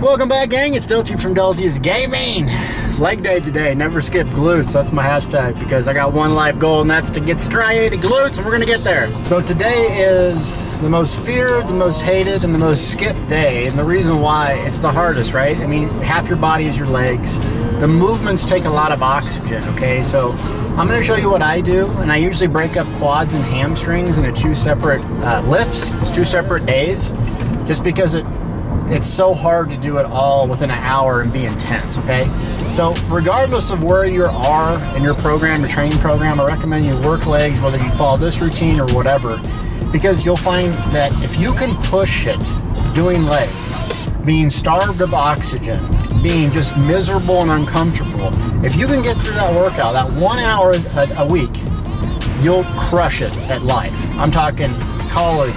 Welcome back, gang. It's Delty from Delty's Gaming. Leg day today. Never skip glutes. That's my hashtag because I got one life goal, and that's to get striated glutes, and we're gonna get there. So today is the most feared, the most hated, and the most skipped day. And the reason why, it's the hardest, right? I mean, half your body is your legs. The movements take a lot of oxygen, okay? So I'm gonna show you what I do, and I usually break up quads and hamstrings into two separate lifts. It's 2 separate days, just because it's so hard to do it all within an hour and be intense, okay? So regardless of where you are in your program, your training program, I recommend you work legs, whether you follow this routine or whatever, because you'll find that if you can push it doing legs, being starved of oxygen, being just miserable and uncomfortable, if you can get through that workout, that 1 hour a week, you'll crush it at life. I'm talking college,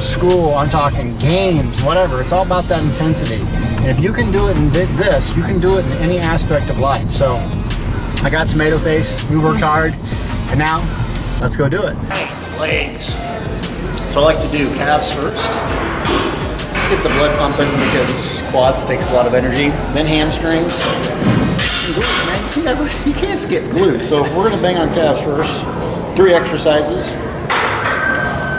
school, I'm talking games, whatever. It's all about that intensity. And if you can do it in this, you can do it in any aspect of life. So I got tomato face, we worked hard, and now let's go do it. Hey, legs. So I like to do calves first. Just get the blood pumping because quads takes a lot of energy. Then hamstrings. And glutes, man. You can't skip glutes. So we're gonna bang on calves first. 3 exercises.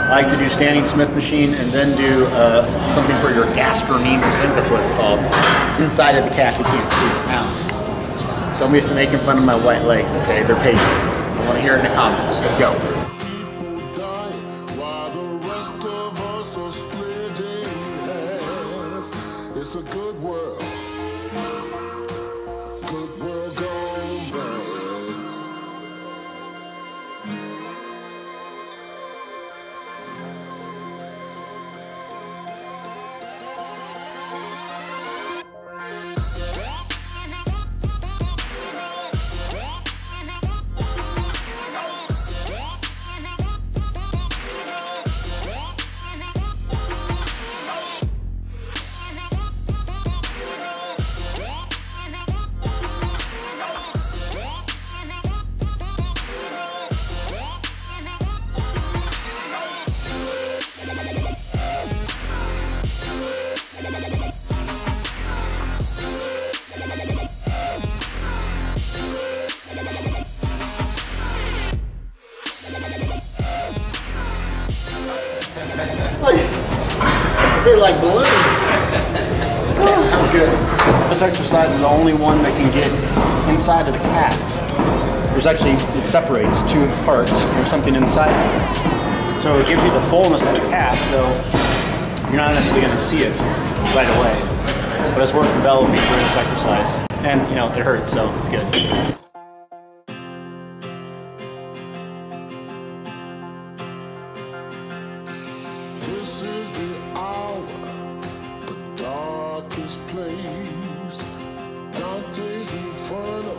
I like to do standing Smith machine and then do something for your gastrocnemius. I think that's what it's called. It's inside of the calf. You can't see it. Ow. Don't be making fun of my white legs, okay? They're patient. I want to hear it in the comments. Let's go. It's a good world. Good world gone bad. They're like balloons. That was good. This exercise is the only one that can get inside of the calf. There's actually, it separates 2 parts. There's something inside it. So it gives you the fullness of the calf, so you're not necessarily going to see it right away. But it's worth developing for this exercise. And, it hurts, so it's good. This is the hour, the darkest place. Dante's Inferno,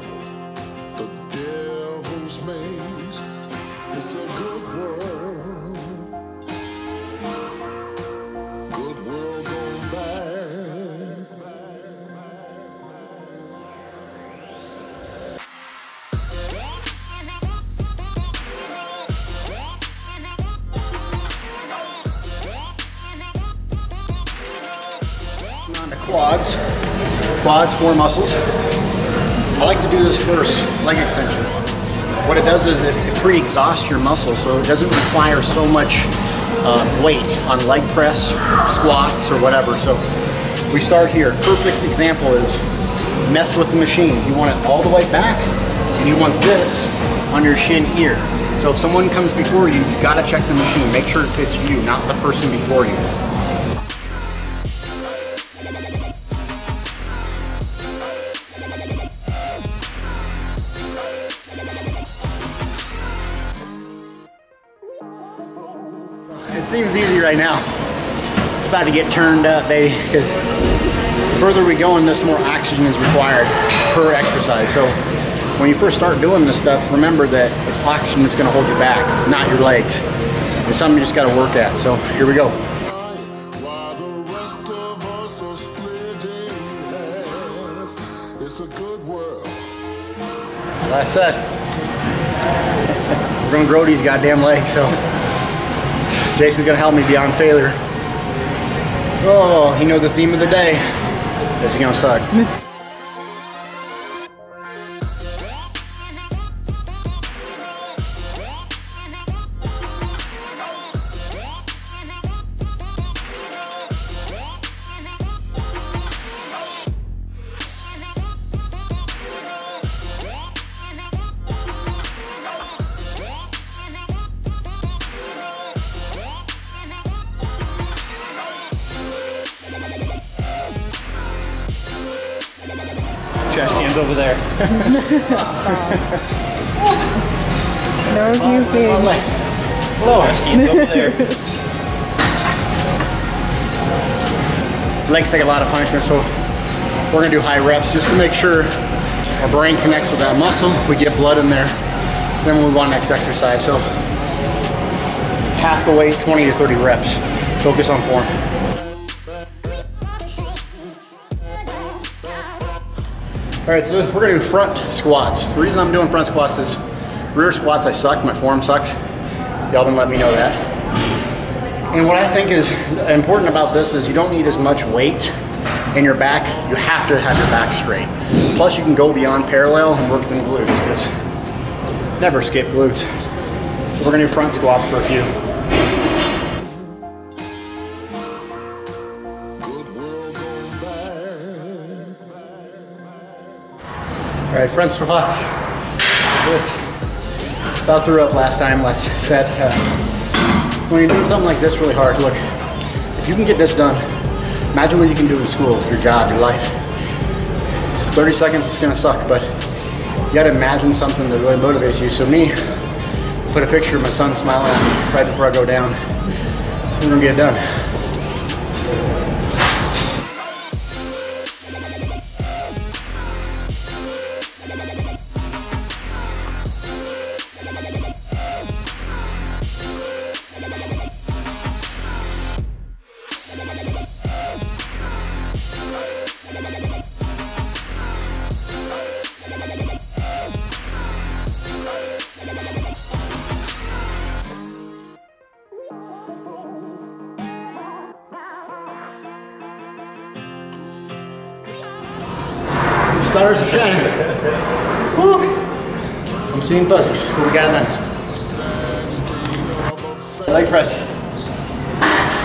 the devil's maze. It's a good world. Good world gone bad. On to quads. Quads, 4 muscles. I like to do this first, leg extension. What it does is it pre-exhausts your muscles, so it doesn't require so much weight on leg press, squats, or whatever. So we start here. Perfect example is mess with the machine. You want it all the way back, and you want this on your shin here. So if someone comes before you, you gotta check the machine. Make sure it fits you, not the person before you. It seems easy right now. It's about to get turned up, baby, because the further we go in this, more oxygen is required per exercise. So when you first start doing this stuff, remember that it's oxygen that's going to hold you back, not your legs. It's something you just got to work at. So here we go. Like I said, we're going to grow these goddamn legs, so Jason's gonna help me beyond failure. Oh, you know the theme of the day. This is gonna suck. Trash can's over there. No puking. Trash can's over there. Legs take a lot of punishment, so we're gonna do high reps just to make sure our brain connects with that muscle. We get blood in there. Then we'll move on to next exercise. So half the weight, 20 to 30 reps. Focus on form. All right, so we're gonna do front squats. The reason I'm doing front squats is rear squats I suck, my form sucks. Y'all been letting me know that. And what I think is important about this is you don't need as much weight in your back. You have to have your back straight. Plus you can go beyond parallel and work them glutes, because never skip glutes. So we're gonna do front squats for a few. All right, front squats. This about threw up last time. Les said when you're doing something like this really hard, look, if you can get this done, imagine what you can do in school, your job, your life. 30 seconds, it's gonna suck, but you gotta imagine something that really motivates you. So me, put a picture of my son smiling at me right before I go down. We're gonna get it done. Stars are shining. Woo. I'm seeing buzzes. What we got then? Leg press.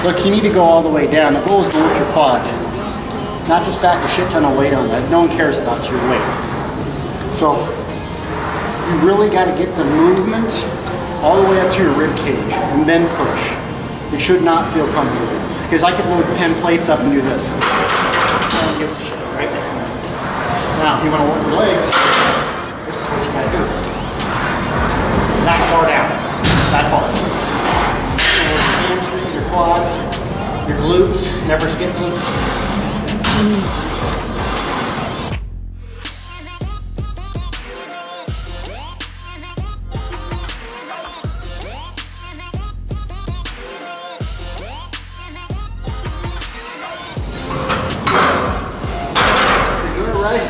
Look, you need to go all the way down. The goal is to work your quads, not to stack a shit ton of weight on that. No one cares about your weight. So you really got to get the movement all the way up to your rib cage and then push. You should not feel comfortable, because I could load 10 plates up and do this. No one gives a shit, right? Now, if you want to work your legs, this is what you got to do. That far down. That far. Your hamstrings, your quads, your glutes. Never skip glutes. You're doing it right.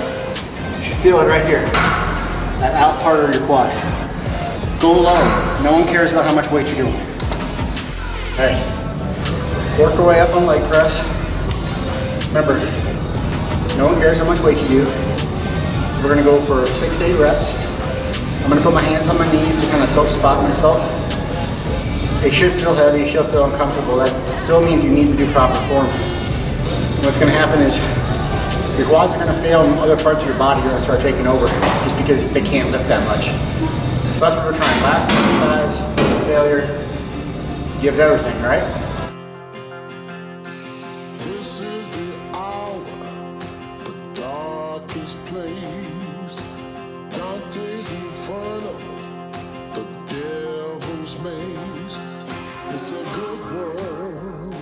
You should feel it right here. That out part of your quad. Go low. No one cares about how much weight you're doing. Okay. Work your way up on leg press. Remember, no one cares how much weight you do. So we're gonna go for 6 to 8 reps. I'm gonna put my hands on my knees to kind of self-spot myself. It should feel heavy, it should feel uncomfortable. That still means you need to do proper form. What's gonna happen is your quads are gonna fail and other parts of your body are gonna start taking over just because they can't lift that much. So that's what we're trying. Last exercise, muscle failure, just give it everything, right? This is the hour, the darkest place. Dante's Inferno, the devil's maze. It's a good world.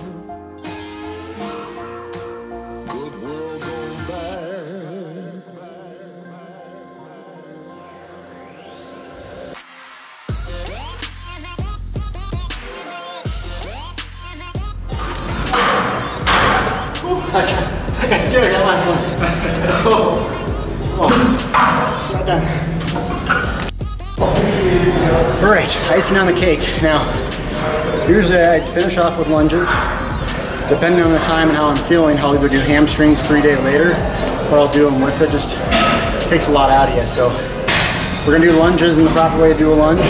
Good world going bad. I got scared that last one. Not done. All right, icing on the cake. Now, usually I finish off with lunges. depending on the time and how I'm feeling, I'll either do hamstrings 3 days later, or I'll do them with it. Just takes a lot out of you. So we're gonna do lunges, and the proper way to do a lunge,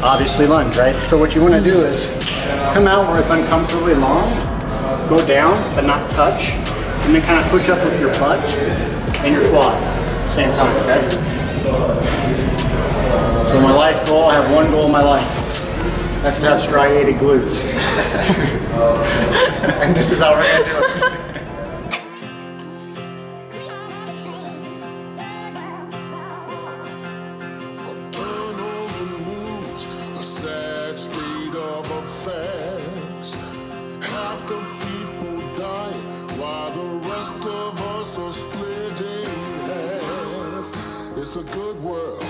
obviously lunge, right? So what you wanna do is come out where it's uncomfortably long, go down, but not touch, and then kind of push up with your butt and your quad at the same time, okay? So my life goal, I have one goal in my life. That's to have striated glutes. And this is how we're gonna do it. Turnover news, a sad state of affairs. Half the people die while the rest of us are splitting hairs. It's a good world.